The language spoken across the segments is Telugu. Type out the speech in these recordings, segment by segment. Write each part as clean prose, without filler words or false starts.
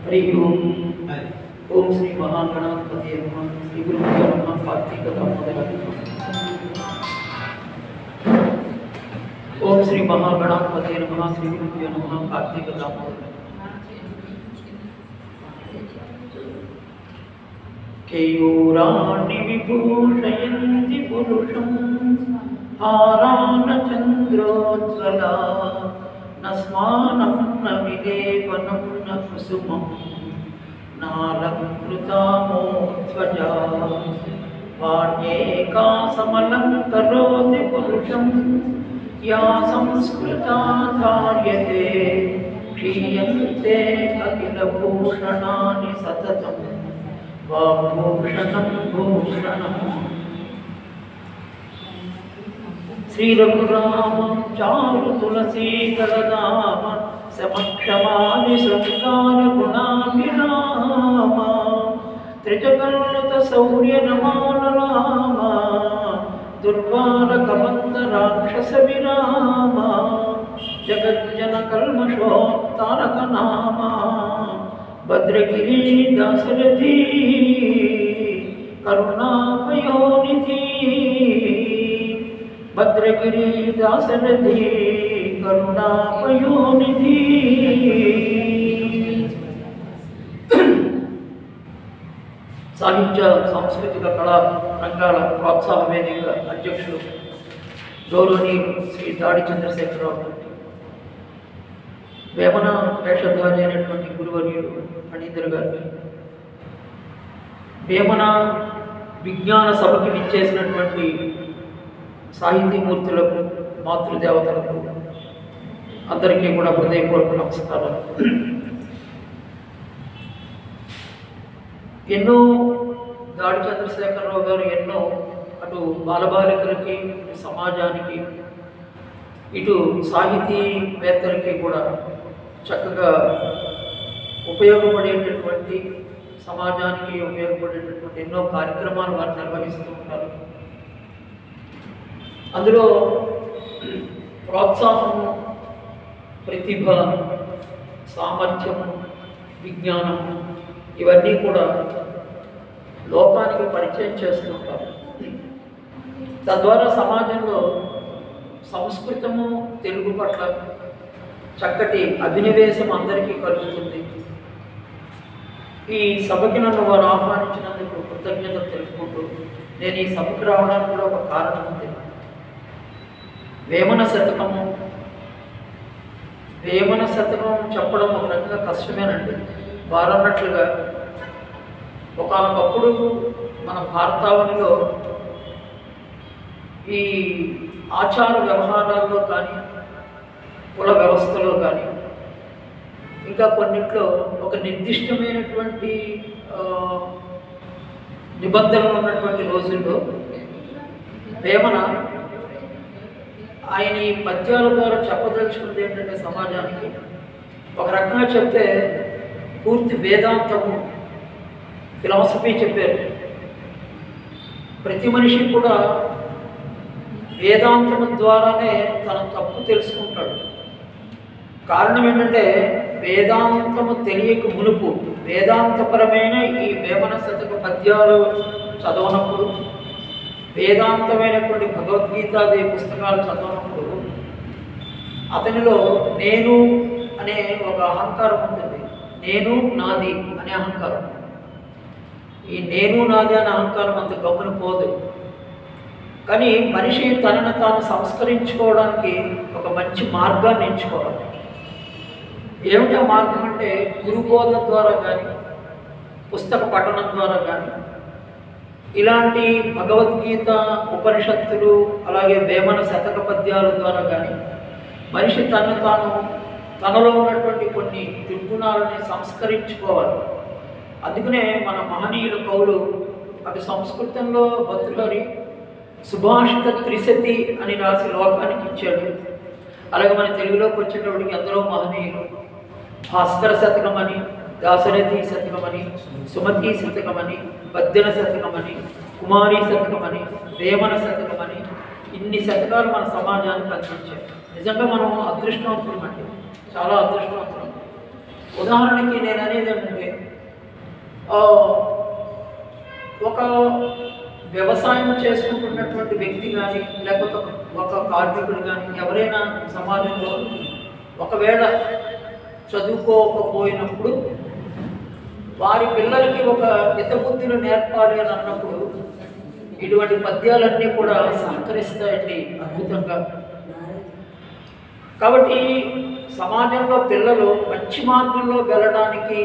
हरि ओम श्री महागणाधिपतये नमः। श्री गुरुभ्यो नमः। कार्तिक दामोदर ओम श्री महागणाधिपतये नमः। श्री गुरुभ्यो नमः। कार्तिक दामोदर केयूराणि विभूषयन्ति पुरुषं हारानचन्द्रोज्ज्वला न स्नानं न विलेपनं न कुसुमं नालङ्कृतामोध्वजा पाण्येकासमलङ्करोति पुरुषं या संस्कृता धार्यते क्षीयन्ते अखिलभूषणानि सततं वाग्भूषणं भूषणम्। श्री रघुराम चारु तुलसीधरनाम समक्षमादि संस्कार गुणाभिराम त्रिजगन्नुत शौर्य नमो राम दुर्वार कबंध राक्षस विराम जगज्जन कल्मषोत्तारक नाम भद्रगिरि दासरथी करुणापयोनिधि भद्रगिरि दासरथी करुणापयोनिधि। సాహిత్య సాంస్కృతిక కళా రంగాల ప్రోత్సాహ వేదిక అధ్యక్షులు గౌరవనీయులు శ్రీ దాడి చంద్రశేఖరరావు గారికి, వేమన వేషధారి అయినటువంటి గురువర్యులు ఫణీందర్ గారికి, వేమన విజ్ఞాన సభకి విచ్చేసినటువంటి సాహితీమూర్తులకు, మాతృదేవతలకు అందరికీ కూడా హృదయపూర్వక నమస్కారాలు. ఎన్నో దాడి చంద్రశేఖరరావు గారు ఎన్నో అటు బాలబాలికలకి, సమాజానికి, ఇటు సాహితీవేత్తలకి కూడా చక్కగా ఉపయోగపడేటటువంటి, సమాజానికి ఉపయోగపడేటటువంటి ఎన్నో కార్యక్రమాలు వారు నిర్వహిస్తూ ఉంటారు. అందులో ప్రోత్సాహము, ప్రతిభ, సామర్థ్యము, విజ్ఞానము ఇవన్నీ కూడా లోకానికి పరిచయం చేస్తుంటారు. తద్వారా సమాజంలో సంస్కృతము, తెలుగు పట్ల చక్కటి అభినవేశం అందరికీ కలుగుతుంది. ఈ సభకి నన్ను వారు ఆహ్వానించినందుకు కృతజ్ఞత తెలుపుకుంటూ, నేను ఈ సభకు రావడానికి కూడా ఒక కారణం ఉంది. వేమన శతకం చెప్పడం ఒక రకంగా కష్టమేనండి. వారన్నట్లుగా ఒకనొకప్పుడు మన భారతావనిలో ఈ ఆచార వ్యవహారాల్లో కానీ, కుల వ్యవస్థలో కానీ, ఇంకా కొన్నిట్లో ఒక నిర్దిష్టమైనటువంటి నిబంధనలు ఉన్నటువంటి రోజుల్లో వేమన ఆయన ఈ పద్యాల ద్వారా చెప్పదలుచుకున్నది ఏంటంటే, సమాజానికి ఒక రకంగా చెప్తే పూర్తి వేదాంతము, ఫిలాసఫీ చెప్పారు. ప్రతి మనిషి కూడా వేదాంతము ద్వారానే తన తప్పు తెలుసుకుంటాడు. కారణం ఏంటంటే, వేదాంతము తెలియక మునుపు వేదాంతపరమైన ఈ వేమన శతక పద్యాలు చదవనప్పుడు, వేదాంతమైనటువంటి భగవద్గీతాది పుస్తకాలు చదవనప్పుడు అతనిలో నేను అనే ఒక అహంకారం ఉంటుంది. నేను నాది అనే అహంకారం. ఈ నేను నాది అనే అహంకారం అంత గమ్మున పోదు. కానీ మనిషి తనను తాను సంస్కరించుకోవడానికి ఒక మంచి మార్గాన్ని ఎంచుకోవాలి. ఏమిటా మార్గం అంటే, గురుబోధ ద్వారా కానీ, పుస్తక పఠనం ద్వారా కానీ, ఇలాంటి భగవద్గీత, ఉపనిషత్తులు, అలాగే వేమన శతక పద్యాల ద్వారా కానీ మనిషి తనలో ఉన్నటువంటి కొన్ని దుర్గుణాలని సంస్కరించుకోవాలి. అందుకనే మన మహనీయుల కవులు అటు సంస్కృతంలో భర్తృహరి సుభాషిత త్రిశతి అని రాసి లోకానికి ఇచ్చాడు. అలాగే మన తెలుగులోకి వచ్చేటప్పటికి అందరూ మహనీయులు భాస్కర శతకమని, దాశరథి శతకమని, సుమతి శతకమని, బద్దెన శతకమని, కుమారి శతకమని, వేమన శతకమని ఇన్ని శతకాలు మన సమాజానికి అందించారు. నిజంగా మనం అదృష్టవంతులం అండి, చాలా అదృష్టవంతులం. ఉదాహరణకి నేను అనేది ఏంటంటే, ఒక వ్యవసాయం చేసుకుంటున్నటువంటి వ్యక్తి కానీ లేకపోతే ఒక కార్మికుడు కానీ ఎవరైనా సమాజంలో ఒకవేళ చదువుకోకపోయినప్పుడు వారి పిల్లలకి ఒక హితబుద్ధులు నేర్పాలి అని అన్నప్పుడు ఇటువంటి పద్యాలన్నీ కూడా సహకరిస్తాయండి అద్భుతంగా. కాబట్టి సమాజంలో పిల్లలు మంచి మార్గంలో వెళ్ళడానికి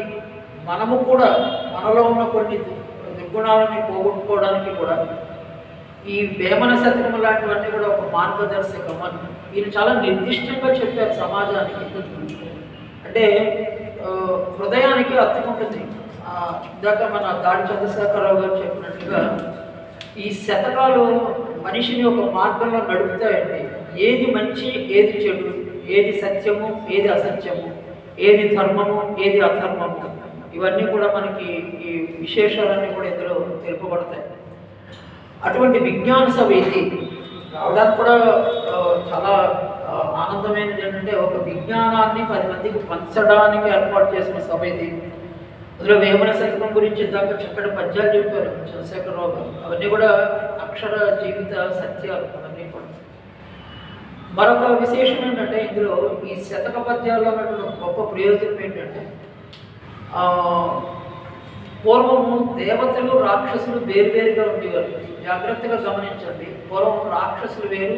మనము కూడా మనలో ఉన్న కొన్ని దుర్గుణాలని పోగొట్టుకోవడానికి కూడా ఈ వేమన శతకం లాంటివన్నీ కూడా ఒక మార్గదర్శకం అని ఈయన చాలా నిర్దిష్టంగా చెప్పారు సమాజానికి. అంటే హృదయానికి అత్తుకుంటుంది. ఇందాక మన దాడి చంద్రశేఖరరావు గారు చెప్పినట్టుగా ఈ శతకాలు మనిషిని ఒక మార్గంలో నడుపుతాయండి. ఏది మంచి, ఏది చెడు, ఏది సత్యము, ఏది అసత్యము, ఏది ధర్మము, ఏది అధర్మము, ఇవన్నీ కూడా మనకి ఈ విశేషాలన్నీ కూడా ఇందులో తెలుపబడతాయి. అటువంటి విజ్ఞాన సభ ఇది రావడానికి కూడా చాలా ఆనందమైనది ఏంటంటే ఒక విజ్ఞానాన్ని 10 మందికి పంచడానికి ఏర్పాటు చేసిన సభ ఇది. అందులో వేమన శతకం గురించి ఇందాక చక్కటి పద్యాలు చెప్పారు చంద్రశేఖరరావు గారు. అవన్నీ కూడా అక్షర జీవిత సత్యాలు అవన్నీ కూడా. మరొక విశేషం ఏంటంటే ఇందులో ఈ శతక పద్యాల్లో ఉన్నటువంటి గొప్ప ప్రయోజనం ఏంటంటే పూర్వము దేవతలు రాక్షసులు వేరువేరుగా ఉండేవారు. జాగ్రత్తగా గమనించండి, పూర్వం రాక్షసులు వేరు,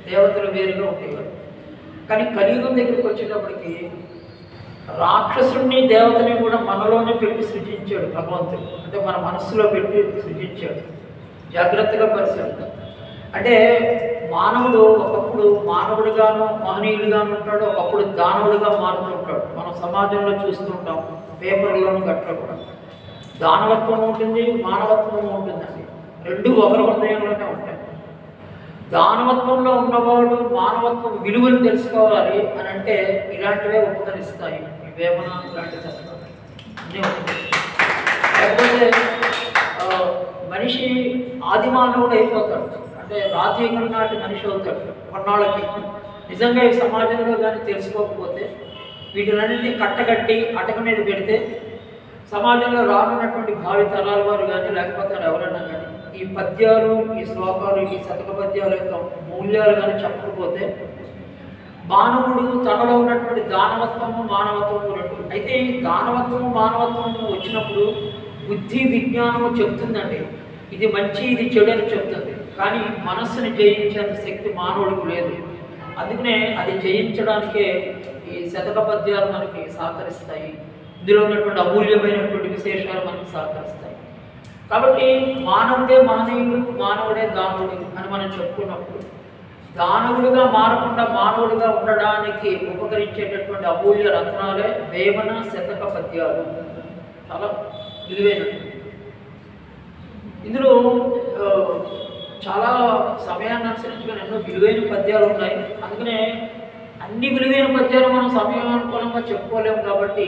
దేవతలు వేరుగా ఉండేవారు. కానీ కలియుగం దగ్గరికి వచ్చేటప్పటికి రాక్షసుడిని దేవతని కూడా మనలోనే పెట్టి సృజించాడు భగవంతుడు. అంటే మన మనస్సులో పెట్టి సృజించాడు. జాగ్రత్తగా పరిశీలిద్దాం. అంటే మానవుడు ఒకప్పుడు మానవుడిగాను మహనీయుడిగాను ఉంటాడు, ఒకప్పుడు దానవుడిగా మారుతూ ఉంటాడు. మనం సమాజంలో చూస్తుంటాం, పేపర్లోనూ గట్ల కూడా దానవత్వం ఉంటుంది, మానవత్వం ఉంటుందండి. రెండు ఒకరి హృదయంలోనే ఉంటాయి. దానవత్వంలో ఉన్నవాడు మానవత్వం విలువలు తెలుసుకోవాలి అని అంటే ఇలాంటివే ఉపకరిస్తాయి. ఈ వేమన ఇలాంటి తత్వాలు అన్నీ ఉంటాయి. లేకపోతే మనిషి ఆది మానవుడు అయిపోతాడు. అంటే రాజీగం నాటి మనిషి అవుతాడు కొన్నాళ్ళకి. నిజంగా ఈ సమాజంలో కానీ తెలుసుకోకపోతే వీటిలన్నింటినీ కట్టగట్టి అటక మీద పెడితే సమాజంలో రానున్నటువంటి భావి తరాల వారు కానీ లేకపోతే ఎవరైనా కానీ ఈ పద్యాలు, ఈ శ్లోకాలు, ఈ శతక పద్యాల యొక్క మూల్యాలు కానీ చెప్పకపోతే మానవుడు తనలో ఉన్నటువంటి దానవత్వము మానవత్వము రెండు. అయితే ఈ దానవత్వము మానవత్వము వచ్చినప్పుడు బుద్ధి విజ్ఞానము చెప్తుందండి, ఇది మంచి ఇది చెడు అని చెప్తుంది. కానీ మనస్సుని జయించేంత శక్తి మానవుడికి లేదు. అందుకనే అది జయించడానికే ఈ శతక పద్యాలు మనకి సహకరిస్తాయి. ఇందులో ఉన్నటువంటి అమూల్యమైనటువంటి విశేషాలు మనకి సహకరిస్తాయి. కాబట్టి మానవుడే మహనీయుడు, మానవుడే దానవుడు అని మనం చెప్పుకున్నప్పుడు దానవుడిగా మారకుండా మానవుడిగా ఉండడానికి ఉపకరించేటటువంటి అమూల్య రత్నాలే వేమన శతక పద్యాలు. చాలా విలువైనవి. ఇందులో చాలా సమయాన్ని అనుసరించుకొని ఎన్నో విలువైన పద్యాలు ఉన్నాయి. అందుకనే అన్ని విలువైన పద్యాలు మనం సమయానుకూలంగా చెప్పుకోలేము. కాబట్టి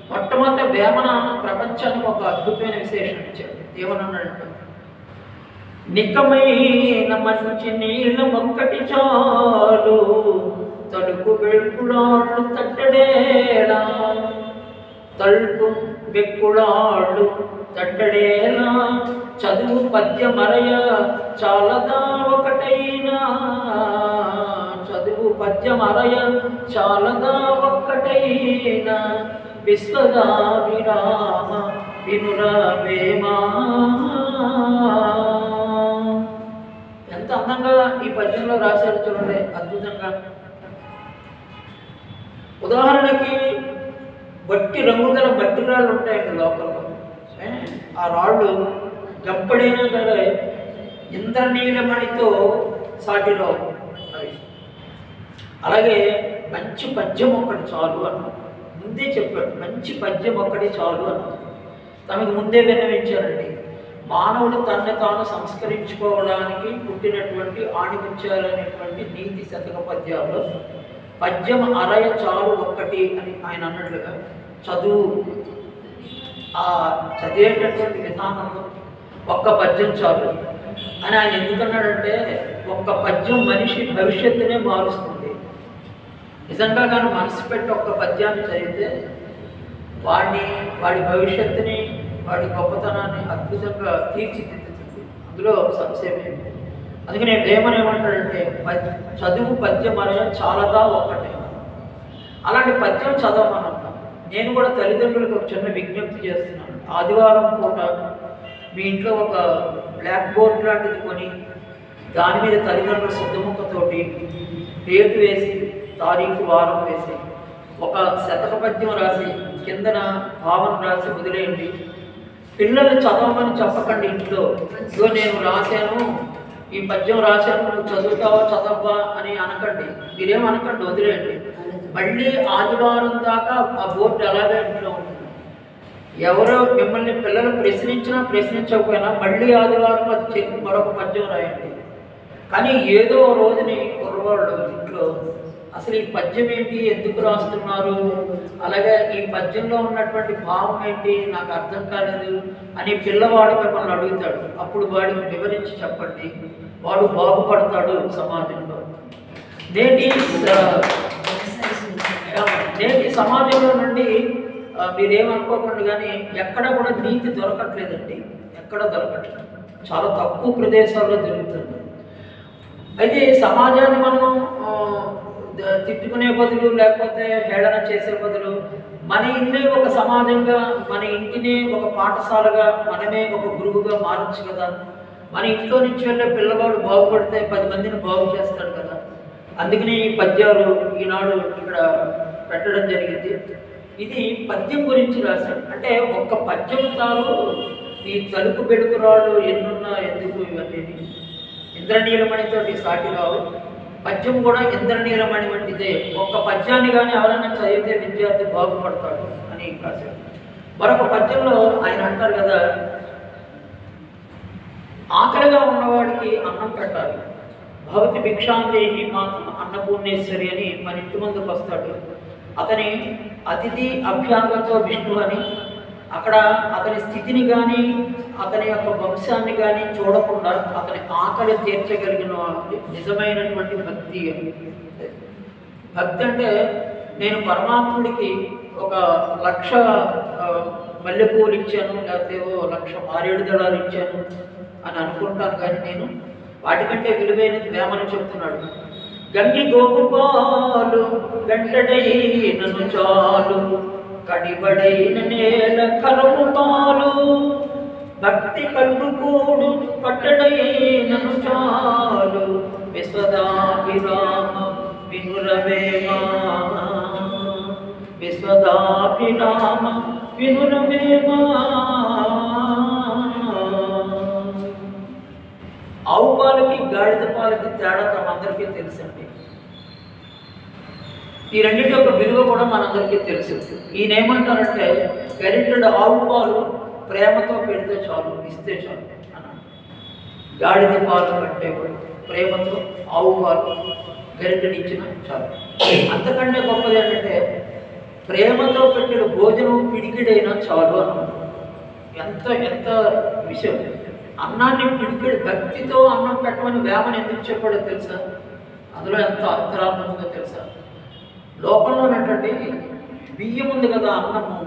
మొట్టమొదట వేమన ప్రపంచానికి ఒక అద్భుతమైన విశేషం ఇచ్చాడు. ఏమన్నాడంటే, నిక్కమైన మంచి నీళ్ళ ఒక్కటి చాలు, తడుపు బెక్కుడాళ్ళు తట్టడేలా, తడుపు బెక్కుడాళ్ళు తట్టడేలా, చదువు పద్యమరయ చాలదా ఒకటైనా, చదువు పద్యమరయ చాలదా ఒక్కటైనా, విశ్వదాభిరామ వినురవేమా. ఎంత అందంగా ఈ పద్యంలో రాశారు చూడండి, అద్భుతంగా. ఉదాహరణకి బట్టి రంగు గల మట్టి రాళ్ళు ఉంటాయండి లోకల్లో. ఆ రాళ్ళు గంపడైనా సరే ఇంద్రనీలమణితో సాటిలో అవి. అలాగే మంచి పద్యం ఒక్కటి చాలు అన్నాడు. ముందే చెప్పాడు, మంచి పద్యం ఒక్కటి చాలు అన్నాడు. తనకు ముందే విన్నవించారండి. మానవుడు తనని తాను సంస్కరించుకోవడానికి పుట్టినటువంటి ఆణిముత్యాలనేటువంటి నీతి శతక పద్యాల్లో పద్యం అరయ చాలు ఒక్కటి అని ఆయన అన్నట్లుగా చదువు, ఆ చదివేటటువంటి విధానంలో ఒక్క పద్యం చాలు అని ఆయన ఎందుకన్నాడంటే, ఒక్క పద్యం మనిషి భవిష్యత్తునే మారుస్తుంది. నిజంగా కానీ మనసు పెట్టి ఒక్క పద్యాన్ని చదివితే వాడి భవిష్యత్తుని వాడి గొప్పతనాన్ని అద్భుతంగా తీర్చిదిద్దుతుంది, అందులో సంశయం. అందుకనే వేమన ఏమంటాడంటే చదువు పద్యం అనేది చాలాగా ఒక్కటే. అలాంటి పద్యం చదవమనంటాం. నేను కూడా తల్లిదండ్రులకు ఒక చిన్న విజ్ఞప్తి చేస్తున్నాను. ఆదివారం పూట మీ ఇంట్లో ఒక బ్లాక్ బోర్డ్ లాంటిది కొని దాని మీద తల్లిదండ్రుల శుద్ధముక్కతోటి డేటు వేసి తారీఖు వారం వేసి ఒక శతక పద్యం రాసి కిందన భావన రాసి వదిలేయండి. పిల్లల్ని చదవమని చెప్పకండి. ఇంట్లో ఇదో నేను రాశాను, ఈ పద్యం రాశాను, నువ్వు చదువుతావా చదవా అని అనకండి. మీరేమనకండి, వదిలేయండి. మళ్ళీ ఆదివారం దాకా ఆ బోర్డు అలాగే ఇంట్లో ఉంటుంది. ఎవరో మిమ్మల్ని పిల్లలు ప్రశ్నించినా ప్రశ్నించకపోయినా మళ్ళీ ఆదివారం అది చెప్పి మరొక పద్యం రాయండి. కానీ ఏదో రోజుని కుర్రవాళ్ళు ఇంట్లో అసలు ఈ పద్యం ఏంటి, ఎందుకు రాస్తున్నారు, అలాగే ఈ పద్యంలో ఉన్నటువంటి భావం ఏంటి నాకు అర్థం కాలేదు అని పిల్లవాడు మిమ్మల్ని అడుగుతాడు. అప్పుడు వాడికి వివరించి చెప్పండి, వాడు బాగుపడతాడు సమాజంలో. నేటి సమాజంలో నుండి మీరేమనుకోకండి కానీ ఎక్కడ కూడా నీతి దొరకట్లేదండి, ఎక్కడ దొరకట్లేదు, చాలా తక్కువ ప్రదేశాల్లో దొరుకుతుంది. అయితే సమాజాన్ని మనం తిట్టుకునే బదులు లేకపోతే హేళన చేసే బదులు మన ఇల్లే ఒక సమాజంగా, మన ఇంటిని ఒక పాఠశాలగా, మనమే ఒక గురువుగా మారచ్చు కదా. మన ఇంట్లో నుంచి వెళ్ళే పిల్లవాడు బాగుపడితే 10 మందిని బాగు చేస్తాడు కదా. అందుకని ఈ పద్యాలు ఈనాడు ఇక్కడ పెట్టడం జరిగింది. ఇది పద్యం గురించి రాశాడు. అంటే ఒక్క పద్యం తాను ఈ తలుపు బెడుకురాళ్ళు ఎన్నున్నా ఎందుకు ఇవన్నీ ఇంద్రనీలమణితో సాటి రావు. పద్యం కూడా ఇంద్రనీలమణి వంటిదే. ఒక్క పద్యాన్ని కానీ ఎవరైనా చదివితే విద్యార్థి బాగుపడతాడు అని రాశాడు. మరొక పద్యంలో ఆయన అంటారు కదా, ఆకలిగా ఉన్నవాడికి అన్నం పెట్టాలి. భవతి భిక్షాందేహి మాత్రం అన్నపూర్ణేశ్వరి అని మన ఇంటి ముందుకు వస్తాడు. అతని అతిథి అభ్యాంగంతో విష్ణు అని, అక్కడ అతని స్థితిని కానీ అతని యొక్క వంశాన్ని కానీ చూడకుండా అతని ఆకలి తీర్చగలిగిన నిజమైనటువంటి భక్తి. భక్తి అంటే నేను పరమాత్ముడికి 1,00,000 మల్లెపూలు ఇచ్చాను, లేకపోతే 1,00,000 మారేడు దళాలు ఇచ్చాను అని అనుకుంటాను, కానీ నేను వాటికంటే విలువైనది వేమని చెప్తున్నాడు. గంగి గోపాలు గంటడైనను చాలు, కడిబడైన నేల కరువు పాలు, భక్తి కల్లు కూడు పట్టడైనను చాలు, విశ్వదాభిరామ వినురవేమా, విశ్వదాభిరామ వినురవేమా. ఆవు పాలకి గాడిద పాలకి తేడా మనందరికీ తెలుసండి. ఈ రెండింటి యొక్క విలువ కూడా మనందరికీ తెలుసు. ఈయన ఏమంటారంటే గరిటెడు ఆవు పాలు ప్రేమతో పెడితే చాలు, ఇస్తే చాలు అన్నాడు. గాడిద పాలు కంటే ప్రేమతో ఆవు పాలు గరిటెడు ఇచ్చినా చాలు. అంతకంటే గొప్పది ఏంటంటే ప్రేమతో పెట్టిన భోజనం పిడికిడైనా చాలు అన్నాడు. ఎంత విషయం. అన్నాన్ని పిడికిడి భక్తితో అన్నం పెట్టమని వేమన ఎందుకు చెప్పాడో తెలుసా? అందులో ఎంత అంతరార్థం ఉందో తెలుసా? లోకంలోనటువంటి బియ్యం ఉంది కదా, అన్నము,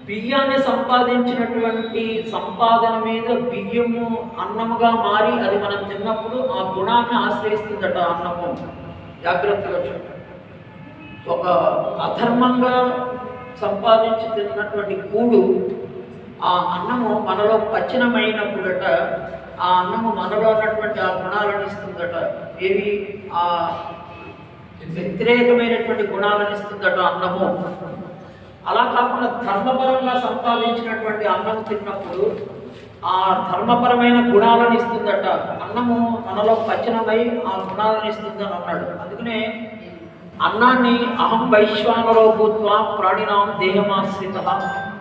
బియ్యాన్ని సంపాదించినటువంటి సంపాదన మీద బియ్యము అన్నముగా మారి అది మనం తిన్నప్పుడు ఆ గుణాన్ని ఆశ్రయిస్తుందట అన్నము. జాగ్రత్తగా చూడండి. ఒక అధర్మంగా సంపాదించి తిన్నటువంటి కూడు ఆ అన్నము మనలో పచనమైనప్పుడట ఆ అన్నము మనలో ఉన్నటువంటి ఆ గుణాలను ఇస్తుందట. ఏవి? ఆ వ్యతిరేకమైనటువంటి గుణాలను ఇస్తుందట అన్నము. అలా కాకుండా ధర్మపరంగా సంపాదించినటువంటి అన్నం తిన్నప్పుడు ఆ ధర్మపరమైన గుణాలను ఇస్తుందట. అన్నము మనలో పచనమై ఆ గుణాలను ఇస్తుందని అన్నాడు. అందుకనే అన్నాన్ని అహం వైశ్వానరో భూత్వా ప్రాణినాం దేహమాశ్రిత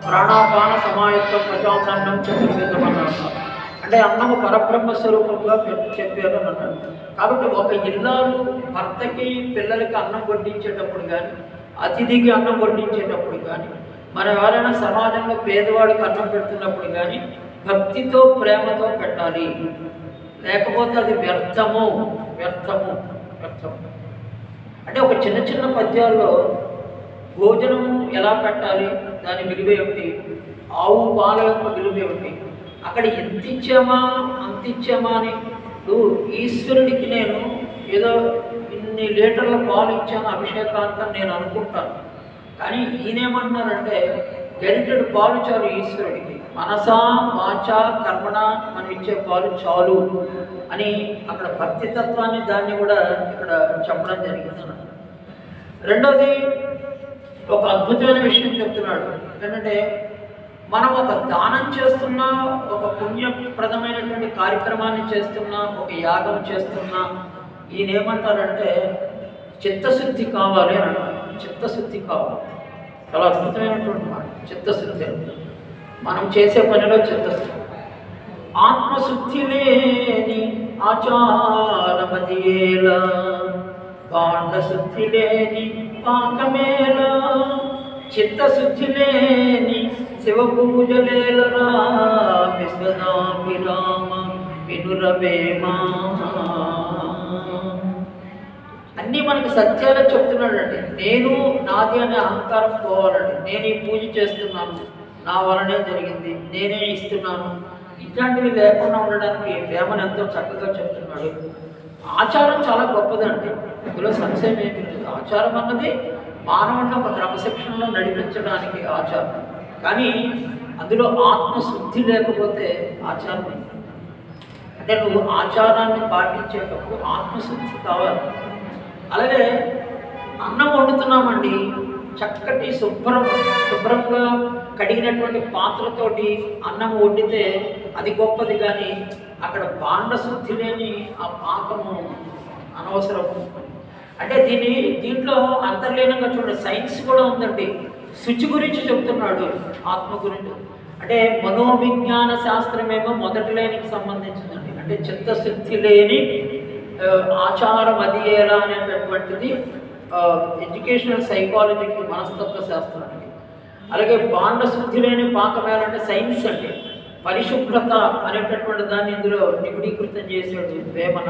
ప్రాణాపాన సమాయుక్త ప్రజాన్నం చతుర్వేదం అన్నాడు. అంటే అన్నము పరబ్రహ్మ స్వరూపంగా చెప్పారు అని అన్నాడు. కాబట్టి ఒక ఇల్లాలు భర్తకి పిల్లలకి అన్నం వడ్డించేటప్పుడు కానీ, అతిథికి అన్నం వడ్డించేటప్పుడు కానీ, మనం ఎవరైనా సమాజంలో పేదవాడికి అన్నం పెడుతున్నప్పుడు కానీ భక్తితో ప్రేమతో పెట్టాలి. లేకపోతే అది వ్యర్థము. అంటే ఒక చిన్న పద్యాల్లో భోజనము ఎలా పెట్టాలి, దాని విలువ ఏమిటి, ఆవు పాల యొక్క విలువ ఏమిటి, అక్కడ ఎంత ఇచ్చామా అంత ఇచ్చామా అని. ఇప్పుడు ఈశ్వరుడికి నేను ఏదో ఇన్ని లీటర్ల పాలు ఇచ్చాను అభిషేకానికి నేను అనుకుంటాను, కానీ ఈయనేమంటున్నారంటే గరిటెడు పాలు చాలు ఈశ్వరుడికి, మనసా వాచ కర్మణ మనం ఇచ్చే పాలు చాలు అని అక్కడ భక్తితత్వాన్ని దాన్ని కూడా ఇక్కడ చెప్పడం జరిగింది. రెండోది ఒక అద్భుతమైన విషయం చెప్తున్నాడు ఏంటంటే, మనం ఒక దానం చేస్తున్నా, ఒక పుణ్యప్రదమైనటువంటి కార్యక్రమాన్ని చేస్తున్నా, ఒక యాగం చేస్తున్నా, ఈయన ఏమంటారంటే చిత్తశుద్ధి కావాలి అని అంటారు. చిత్తశుద్ధి కావాలి, చాలా అద్భుతమైనటువంటి మాట చిత్తశుద్ధి. మనం చేసే పనిలో చిత్తశుద్ధి. ఆత్మశుద్ధి లేని ఆచారమదియేలా, భాండశుద్ధి లేని పాకమేలా, చిత్తశుద్ధి లేని శివ పూజలేలరా, విశ్వదాభిరామ వినురవేమా. అన్నీ మనకి సత్యాలే చెప్తున్నాడండి. నేను నాది అనే అహంకారం పోవాలండి. నేను ఈ పూజ చేస్తున్నాను, నా వలనే జరిగింది, నేనే ఇస్తున్నాను, ఇట్లాంటివి లేకుండా ఉండడానికి వేమన ఎంతో చక్కగా చెప్తున్నాడు. ఆచారం చాలా గొప్పదండి, ఇందులో సంశయం ఏమీ లేదు. ఆచారం అన్నది మానవుడిని ఒక క్రమశిక్షణలో నడిపించడానికి ఆచారం, కానీ అందులో ఆత్మశుద్ధి లేకపోతే ఆచారం అంటే నువ్వు ఆచారాన్ని పాటించేటప్పుడు ఆత్మశుద్ధి కావాలి. అలాగే అన్నం వండుతున్నామండి, చక్కటి శుభ్రంగా కడిగినటువంటి పాత్రతోటి అన్నం వండితే అది గొప్పది, కానీ అక్కడ భాండశుద్ధి లేని ఆ పాకము అనవసరము. అంటే దీంట్లో అంతర్లీనంగా చూడండి, సైన్స్ కూడా ఉందండి. శుచి గురించి చెప్తున్నాడు, ఆత్మ గురించి. అంటే మనోవిజ్ఞాన శాస్త్రమేమో మొదటి లైన్కి సంబంధించిందండి. అంటే చిత్తశుద్ధి లేని ఆచారం అదియేలా అనేటటువంటిది ఎడ్యుకేషనల్ సైకాలజీకి, మనస్తత్వ శాస్త్రానికి. అలాగే భాండశుద్ధి లేని పాకమేలా అంటే సైన్స్ అండి. పరిశుభ్రత అనేటటువంటి దాన్ని ఇందులో నిగుడీకృతం చేసాడు వేమన.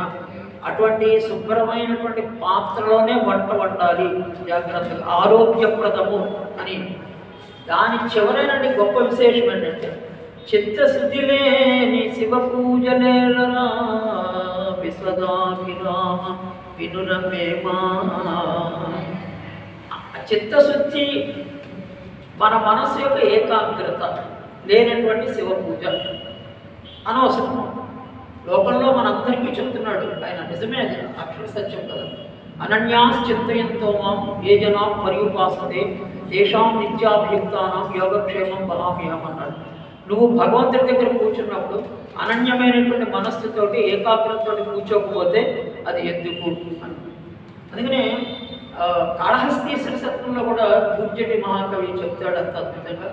అటువంటి శుభ్రమైనటువంటి పాత్రలోనే వంట వండాలి జాగ్రత్తగా, ఆరోగ్యప్రదము అని. దాని చివరైనటువంటి గొప్ప విశేషం ఏంటంటే చిత్తశుద్ధి లేని శివ పూజలేలరా, విశ్వదాభిరామ వినురవేమా. చిత్తశుద్ధి మన మనసు యొక్క ఏకాగ్రత లేనటువంటి శివ పూజ అనవసరం. లోకంలో మనందరికీ చెప్తున్నాడు ఆయన, నిజమే, అది అక్షర సత్యం కదా. అనన్యాస్ చింతయంతో మాం ఏ జనా పర్యుపాసతే తేషాం నిత్యాభియుక్తానాం యోగక్షేమం వహామ్యహం అన్నాడు. నువ్వు భగవంతుడి దగ్గర కూర్చున్నప్పుడు అనన్యమైనటువంటి మనస్సుతోటి ఏకాగ్రతతో కూర్చోకపోతే అది ఎందుకు అని. అందుకనే కాళహస్తీశ్వర శతకంలో కూడా పూజ్యటి మహాకవి చెప్తాడు అంత అద్భుతంగా,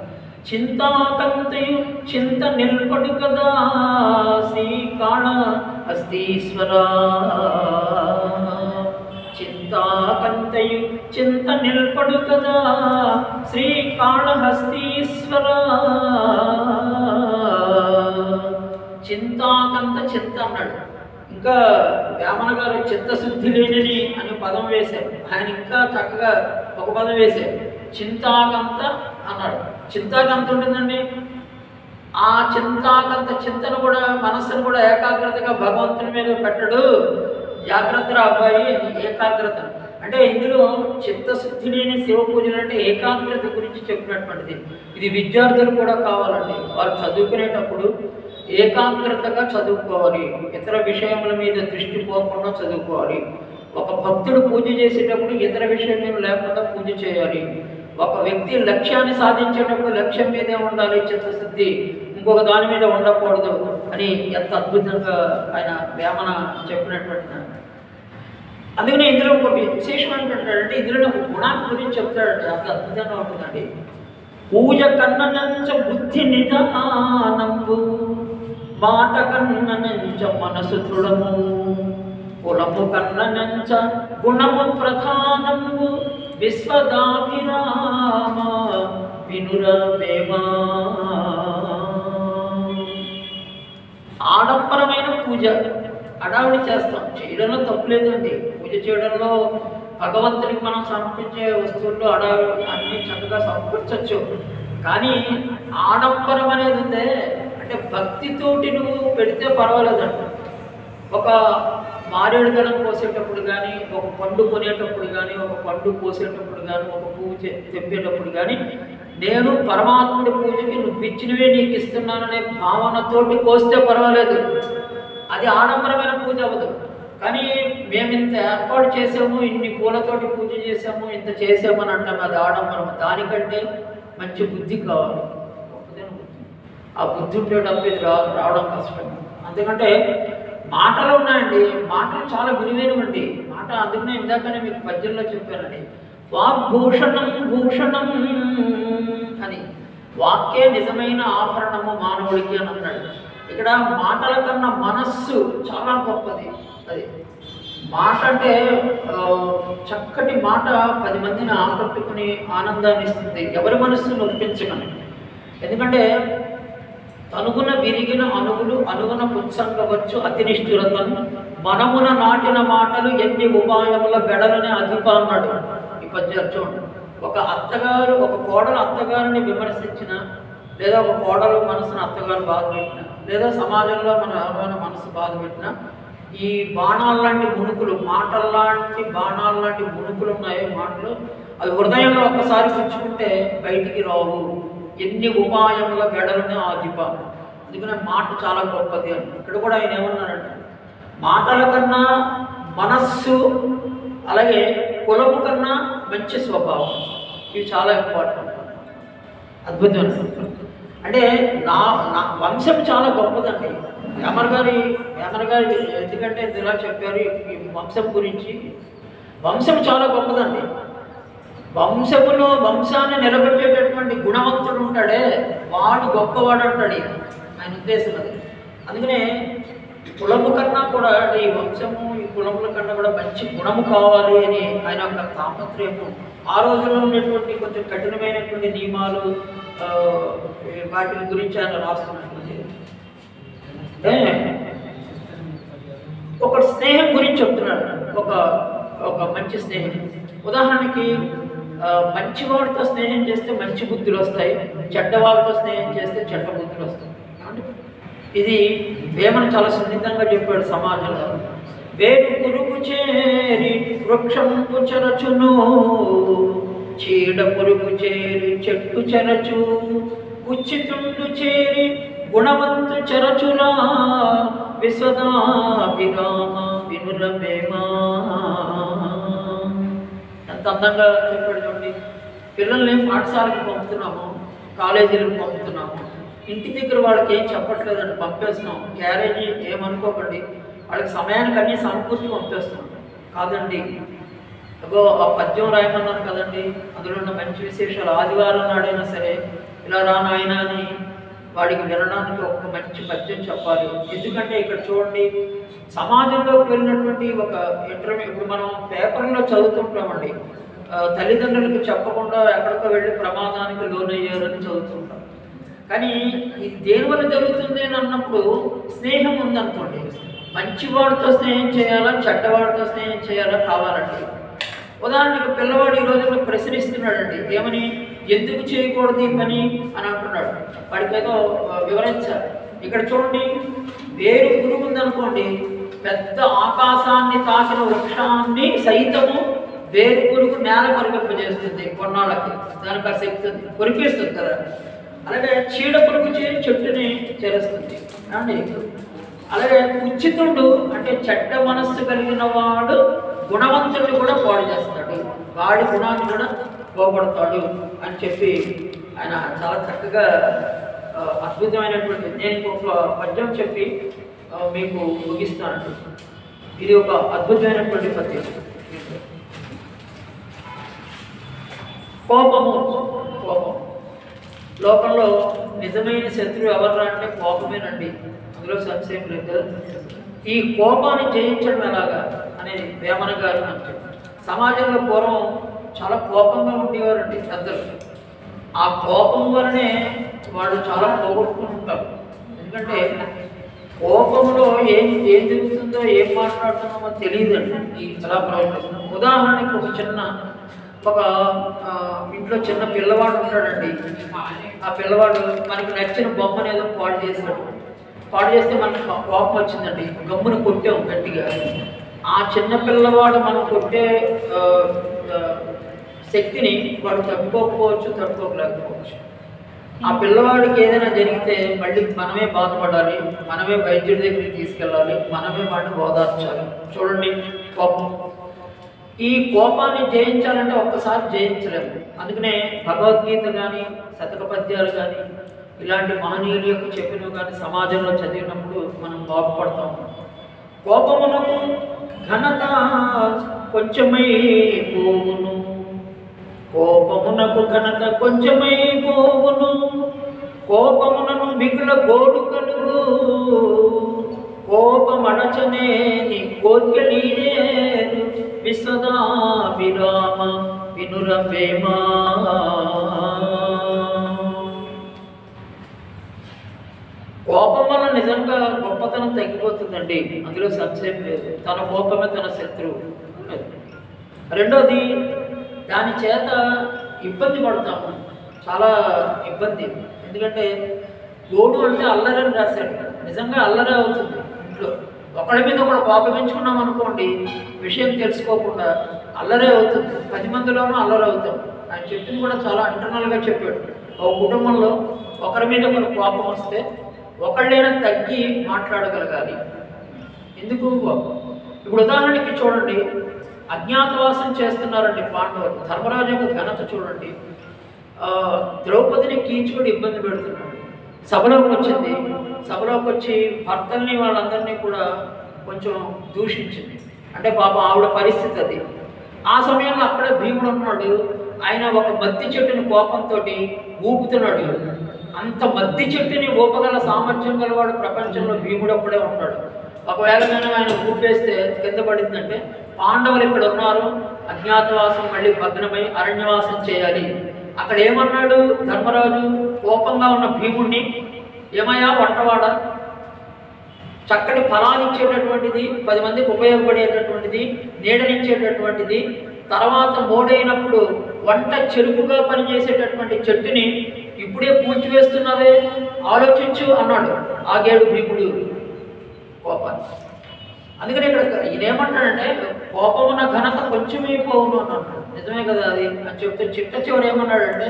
చింతాకంతయు చింత నిల్పడు కదా శ్రీకాళహస్తీశ్వరా, చింతాకంతయు చింత నిల్పడు కదా శ్రీకాళహస్తీశ్వరా. చింతాకంత చింత అన్నాడు. ఇంకా వేమన గారు చిత్తశుద్ధి లేనిని అనే పదం వేశారు. ఆయన ఇంకా చక్కగా ఒక పదం వేశారు, చింతాకంత అన్నాడు. చింతాకంత ఉంటుందండి. ఆ చింతాకంత చింతను కూడా, మనస్సును కూడా ఏకాగ్రతగా భగవంతుని మీద పెట్టడు. జాగ్రత్త అబ్బాయి, ఏకాగ్రత అంటే ఇందులో చిత్తశుద్ధి లేని శివ పూజలు అంటే ఏకాగ్రత గురించి చెప్పినటువంటిది. ఇది విద్యార్థులు కూడా కావాలండి. వాళ్ళు చదువుకునేటప్పుడు ఏకాగ్రతగా చదువుకోవాలి, ఇతర విషయముల మీద దృష్టి పోకుండా చదువుకోవాలి. ఒక భక్తుడు పూజ చేసేటప్పుడు ఇతర విషయం మీద లేకుండా పూజ చేయాలి. ఒక వ్యక్తి లక్ష్యాన్ని సాధించేటప్పుడు లక్ష్యం మీదే ఉండాలి చిత్తశుద్ధి, ఇంకొక దాని మీద ఉండకూడదు అని ఎంత అద్భుతంగా ఆయన వేమన చెప్పినటువంటి. అందుకనే ఇందులో ఒక విశేషం ఏంటంటే, ఇందులో ఒక గుణాన్ని గురించి చెప్తాడండి, అంత అద్భుతంగా ఉంటుందండి. పూజ కన్ననంచ బుద్ధి నిదానంబు, మాట కన్ననంచ మనసు దృఢము, కులము కన్ననంచ గుణము ప్రధానంబు, విశ్వదాభిరామ వినురవేమా. ఆడంబరమైన పూజ అడావిడి చేస్తాం, చేయడంలో తప్పులేదండి. పూజ చేయడంలో భగవంతునికి మనం సమర్పించే వస్తువుల్లో అడావిడి అన్నీ చక్కగా సమర్పించవచ్చు. కానీ ఆడంబరం అనేది ఉందే, అంటే భక్తితోటి నువ్వు పెడితే పర్వాలేదంట. ఒక మారేడు దళం కోసేటప్పుడు కానీ, ఒక పండు కొనేటప్పుడు కానీ, ఒక పండు కోసేటప్పుడు కానీ, ఒక పువ్వు తెంపేటప్పుడు కానీ, నేను పరమాత్ముడి పూజకి నువ్వు ఇచ్చినవే నీకు ఇస్తున్నాననే భావనతోటి కోస్తే పర్వాలేదు, అది ఆడంబరమైన పూజ అవ్వదు. కానీ మేము ఇంత ఏర్పాటు చేసాము, ఇన్ని పూలతోటి పూజ చేసాము, ఇంత చేసామని అంటాం, అది ఆడంబరం. దానికంటే మంచి బుద్ధి కావాలి. ఆ బుద్ధి ఉండేటప్పుడు ఇది రావడం కష్టం. అందుకంటే మాటలు ఉన్నాయండి, మాటలు చాలా విలువైనవండి. మాట అందుకనే ఇందాకనే మీకు పద్యంలో చెప్పానండి, వాగ్భూషణం భూషణం అని. వాక్యే నిజమైన ఆభరణము మానవుడికి అని అన్నాడు. ఇక్కడ మాటల కన్నా మనస్సు చాలా గొప్పది. అది మాట అంటే చక్కటి మాట 10 మందిని ఆకట్టుకుని ఆనందాన్ని ఇస్తుంది, ఎవరి మనస్సును నొప్పించమని. ఎందుకంటే తనుగున విరిగిన అనుగులు అనుగున పుత్సంగవచ్చు అతి నిష్ఠురతను మనమున నాటిన మాటలు ఎన్ని ఉపాయముల బెడలనే అధిప అన్నాడు ఈ పద్యాలు. చూడండి, ఒక అత్తగారు ఒక కోడలు అత్తగారిని విమర్శించిన, లేదా ఒక కోడలు మనసును అత్తగారు బాధ పెట్టిన, లేదా సమాజంలో మన ఎవరైనా మనసు బాధ పెట్టిన, ఈ బాణాలు లాంటి మునుకులు, మాటల్లాంటి బాణాలు లాంటి మునుకులు ఉన్నాయి మాటలు, అవి హృదయంలో ఒక్కసారి పుచ్చుకుంటే బయటికి రావు. ఎన్ని ఉపాయముల గెడలని ఆధిప. అందుకనే మాట చాలా గొప్పది అని. ఇక్కడ కూడా ఆయన ఏమన్నారంటే, మాటల కన్నా మనస్సు, అలాగే కులము కన్నా మంచి స్వభావం, ఇవి చాలా ఇంపార్టెంట్. అద్భుతం. అంటే నా వంశం చాలా గొప్పదండి. వేమన గారి ఎందుకంటే ఇలా చెప్పారు ఈ వంశం గురించి. వంశం చాలా గొప్పదండి. వంశాన్ని నిలబెట్టేటటువంటి గుణవంతుడు ఉంటాడే, వాడు గొప్పవాడు అంటాడు ఆయన ఉద్దేశం అది. అందుకనే కులము కన్నా కూడా ఈ వంశము ఈ కులముల కన్నా కూడా మంచి గుణము కావాలి అని ఆయన ఒక తాపత్రయము. ఆ రోజుల్లో ఉన్నటువంటి కొంచెం కఠినమైనటువంటి నియమాలు వాటి గురించి ఆయన రాస్తున్నటువంటి ఒక స్నేహం గురించి చెప్తున్నాడు. ఒక మంచి స్నేహం, ఉదాహరణకి మంచివాడితో స్నేహం చేస్తే మంచి బుద్ధులు వస్తాయి, చెడ్డవాళ్ళతో స్నేహం చేస్తే చెడ్డ బుద్ధులు వస్తాయి. ఇది వేమన చాలా సున్నితంగా చెప్పాడు సమాజంలో. వేరు పురుగు చేరి వృక్షంపు చెరచును, చీడ పురుగు చేరి చెట్టు చెరచు, ఉచితుండు చేరి గుణవంతు చెరచులా, విశ్వదాభిరామ వినురమేమా. ఎంత అందంగా చెప్పాడు చూడండి. పిల్లల్ని పాఠశాలకు పంపుతున్నాము, కాలేజీలకు పంపుతున్నాము, ఇంటి దగ్గర వాళ్ళకి ఏం చెప్పట్లేదండి, పంపేస్తున్నాం. క్యారేజీ ఏమనుకోకండి, వాళ్ళకి సమయానికి అన్నీ సమకూర్చి పంపేస్తున్నాం కాదండి. అగో ఆ పద్యం రాయమన్నాను కదండి, అందులో ఉన్న మంచి విశేషాలు. ఆదివారం నాడైనా సరే ఇలా రానాయన అని వాడికి వినడానికి ఒక మంచి పద్యం చెప్పాలి. ఎందుకంటే ఇక్కడ చూడండి, సమాజంలోకి వెళ్ళినటువంటి ఒక ఇంటర్వ్యూ, ఇప్పుడు మనం పేపర్లో చదువుతుంటామండి, తల్లిదండ్రులకు చెప్పకుండా ఎక్కడికో వెళ్ళి ప్రమాదానికి లోనయ్యారని చదువుతుంటాం. కానీ ఇది దేనివల్ల జరుగుతుంది అని అన్నప్పుడు స్నేహం ఉందనుకోండి, మంచివాడితో స్నేహం చేయాలా చెడ్డవాడితో స్నేహం చేయాలా కావాలండి. ఉదాహరణకి పిల్లవాడు ఈ రోజుల్లో ప్రశ్నిస్తున్నాడండి, ఏమని, ఎందుకు చేయకూడదు ఈ పని అని అంటున్నాడు. వాడికి ఏదో వివరించాలి. ఇక్కడ చూడండి, వేరు పురుగు ఉందనుకోండి, పెద్ద ఆకాశాన్ని తాకిన వృక్షాన్ని సైతము వేరు పురుగు నేల కొరికింపజేస్తుంది కొన్నాళ్ళకి, దానికి ఆ శక్తి ఉంది, కొరికేస్తుంది కదా. అలాగే చీడ పురుగు చేరి చెట్టుని చేరుస్తుంది అండి. అలాగే ఉచితుడు అంటే చెడ్డ మనస్సు కలిగిన వాడు గుణవంతుడిని కూడా పాడు చేస్తాడు, వాడి గుణాన్ని కూడా పోగొడతాడు అని చెప్పి ఆయన చాలా చక్కగా అద్భుతమైనటువంటి, నేను ఒక పద్యం చెప్పి మీకు ముగిస్తానండి. ఇది ఒక అద్భుతమైనటువంటి పద్యం. కోపం లోకంలో నిజమైన శత్రువు ఎవరు అంటే కోపమేనండి, అందులో సంశయం లేదు. ఈ కోపాన్ని జయించడం ఎలాగా అనేది వేమన గారు అంటే, సమాజంలో పూర్వం చాలా కోపంగా ఉండేవారండి పెద్దలు. ఆ కోపం వలనే వాళ్ళు చాలా పోగొట్టుకుని ఉంటారు. ఎందుకంటే కోపంలో ఏం జరుగుతుందో ఏం మాట్లాడుతున్నామో తెలియదండి. ఈ చాలా ప్రయత్నం. ఉదాహరణకి ఒక చిన్న ఒక ఇంట్లో చిన్న పిల్లవాడు ఉంటాడండి. ఆ పిల్లవాడు మనకి నచ్చిన బొమ్మను ఏదో పాడు చేశాడు. పాడు చేస్తే మనకు కోపం వచ్చిందండి, గమ్మున కొట్టాం గట్టిగా. ఆ చిన్న పిల్లవాడు మనం కొట్టే శక్తిని వాడు తట్టుకోకపోవచ్చు, తట్టుకోలేకపోవచ్చు. ఆ పిల్లవాడికి ఏదైనా జరిగితే మళ్ళీ మనమే బాధపడాలి, మనమే వైద్యుడి దగ్గరికి తీసుకెళ్ళాలి, మనమే వాడిని ఓదార్చాలి. చూడండి కోపం. ఈ కోపాన్ని జయించాలంటే ఒక్కసారి జయించలేము. అందుకనే భగవద్గీత కానీ, శతక పద్యాలు కానీ, ఇలాంటి మహనీయుల యొక్క చెప్పినవి కానీ సమాజంలో చదివినప్పుడు మనం బాగుపడతాం. కోపమునకు ఘనత కొంచెమై పోవును, కోపమునకు ఘనత కొంచెమై పోవును, కోపమునను మిగుల గోడు కలుగు, కోపమడచనేని కోర్కెలీరేరు, విశ్వదాభిరామ వినురవేమా. కోపం వల్ల నిజంగా గొప్పతనం తగ్గిపోతుందండి, అందులో సంశయం లేదు. తన కోపమే తన శత్రువు. రెండోది, దాని చేత ఇబ్బంది పడతాము, చాలా ఇబ్బంది. ఎందుకంటే గోడు అంటే అల్లరని రాశాడు, నిజంగా అల్లరే అవుతుంది. ఇంట్లో ఒకళ్ళ మీద ఒకళ్ళు కోపగించుకున్నాం అనుకోండి, విషయం తెలుసుకోకుండా అల్లరే అవుతుంది. 10 మందిలోనూ అల్లరి అవుతాం. ఆయన చెప్పింది కూడా చాలా ఇంటర్నల్గా చెప్పాడు. ఒక కుటుంబంలో ఒకరి మీద ఒకరు కోపం వస్తే ఒకళ్ళైనా తగ్గి మాట్లాడగలగాలి. ఎందుకు? ఇప్పుడు ఉదాహరణకి చూడండి, అజ్ఞాతవాసం చేస్తున్నారండి పాండవులు. ధర్మరాజు యొక్క ఘనత చూడండి. ద్రౌపదిని కీచుకుని ఇబ్బంది పెడుతున్నాడు. సభలోకి వచ్చింది, సభలోకి వచ్చి భర్తల్ని వాళ్ళందరినీ కూడా కొంచెం దూషించింది. అంటే పాపం ఆవిడ పరిస్థితి అది. ఆ సమయంలో అక్కడే భీముడు ఉన్నాడు. ఆయన ఒక మద్ది చెట్టుని కోపంతో ఊపుతున్నాడు. అంత మద్ది చెట్టుని ఊపగల సామర్థ్యం గలవాడు ప్రపంచంలో భీముడు అప్పుడే ఉంటాడు. ఒకవేళ నేను ఆయన ఊపేస్తే కింద పడిందంటే పాండవులు ఇక్కడ ఉన్నారు, అజ్ఞాతవాసం మళ్ళీ భగ్నమై అరణ్యవాసం చేయాలి. అక్కడ ఏమన్నాడు ధర్మరాజు? కోపంగా ఉన్న భీముడిని, ఏమయ్యా వంటవాడ, చక్కటి ఫలాన్నిచ్చేటటువంటిది, 10 మందికి ఉపయోగపడేటటువంటిది, నీడనిచ్చేటటువంటిది, తర్వాత మోడైనప్పుడు వంట చెరుకుగా పనిచేసేటటువంటి చెట్టుని ఇప్పుడే పూడ్చివేస్తున్నావే, ఆలోచించు అన్నాడు. ఆగేడు భీముడు కోపాన్ని. అందుకని ఇక్కడ ఈయనేమంటాడంటే కోపం ఉన్న ఘనత కొంచెమైపోవును అని అంటాడు. నిజమే కదా అది అని చెప్తే చిట్ట చివరి ఏమన్నాడంటే,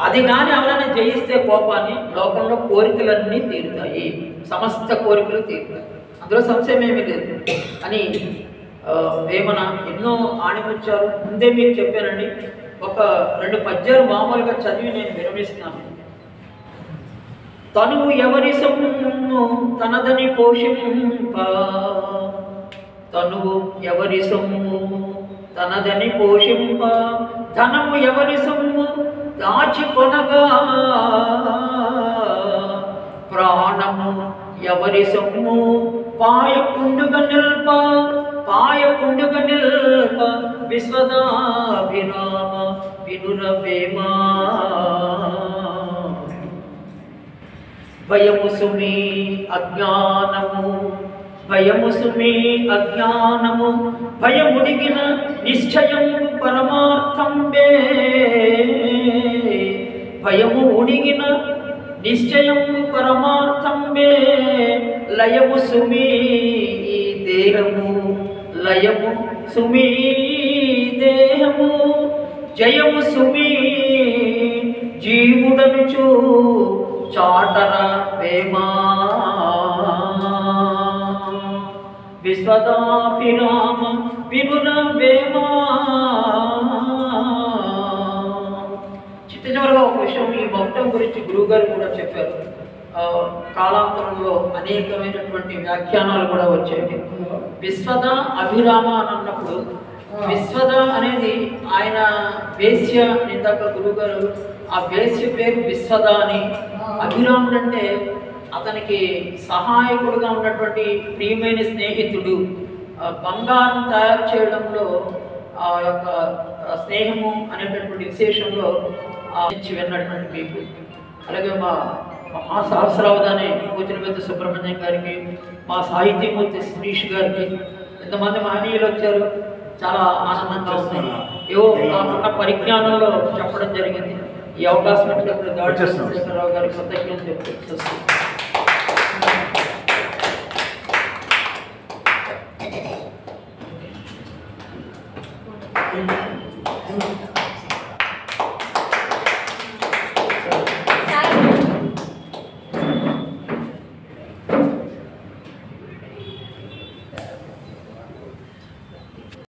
అది కానీ ఎవరైనా జయిస్తే కోపాన్ని, లోకంలో కోరికలన్నీ తీరుతాయి, సమస్త కోరికలు తీరుతాయి, అందులో సంశయం ఏమీ లేదు అని వేమన ఎన్నో ఆణిముచ్చారు. ముందే మీకు చెప్పానండి. ఒక 2 పద్యాలు మామూలుగా చదివి నేను విరమిస్తున్నాను. తనువు ఎవరి సొమ్ము తనదని పోషింప, తనువు ఎవరి సొమ్ము తనదని పోషింప, ధనము ఎవరి సొమ్ము దాచి కొనగా, ప్రాణము ఎవరి సొమ్ము పాయకుండుగ నిల్ప, పాయకుండుగ నిల్ప, విశ్వదాభిరామ వినురవేమా. భయము సుమి అజ్ఞానము, భయము సుమి అజ్ఞానము, భయముడిగిన నిశ్చయము పరమార్థంబే, భయము ఉడిగిన నిశ్చయము పరమార్థంబే, లయము సుమి దేహము, లయము సుమి దేహము, జయము సుమి జీవుడనుచు చాటర వేమా. విశ్వదాభిరామ వినుర వేమా. చిట్టచివరగా ఒక విషయం, ఈ మౌనం గురించి గురువుగారు కూడా చెప్పారు. కాలాంతరంలో అనేకమైనటువంటి వ్యాఖ్యానాలు కూడా వచ్చాయి. విశ్వద అభిరామ అని అన్నప్పుడు, విశ్వద అనేది ఆయన వేశ్య, ఇందాక గురువుగారు ఆ వేశ్య పేరు విశ్వద అని. అభిరాముడు అంటే అతనికి సహాయకుడుగా ఉన్నటువంటి ప్రియమైన స్నేహితుడు. బంగారం తయారు చేయడంలో ఆ యొక్క స్నేహము అనేటటువంటి విశేషంలో విన్నటువంటి మీకు, అలాగే మా మహాసహస్రావధాని పూజల పెద్ద సుబ్రహ్మణ్యం గారికి, మా సాహితీమూర్తి శ్రీష్ గారికి, ఎంతమంది మహనీయులు వచ్చారు. చాలా ఆనందంగా ఉంది. ఏవో నాకున్న పరిజ్ఞానంలో చెప్పడం జరిగింది. ఈ అవకాశం ఇచ్చినప్పుడు గాడి చంద్రశేఖరరావు గారికి కృతజ్ఞతలు చెప్తూ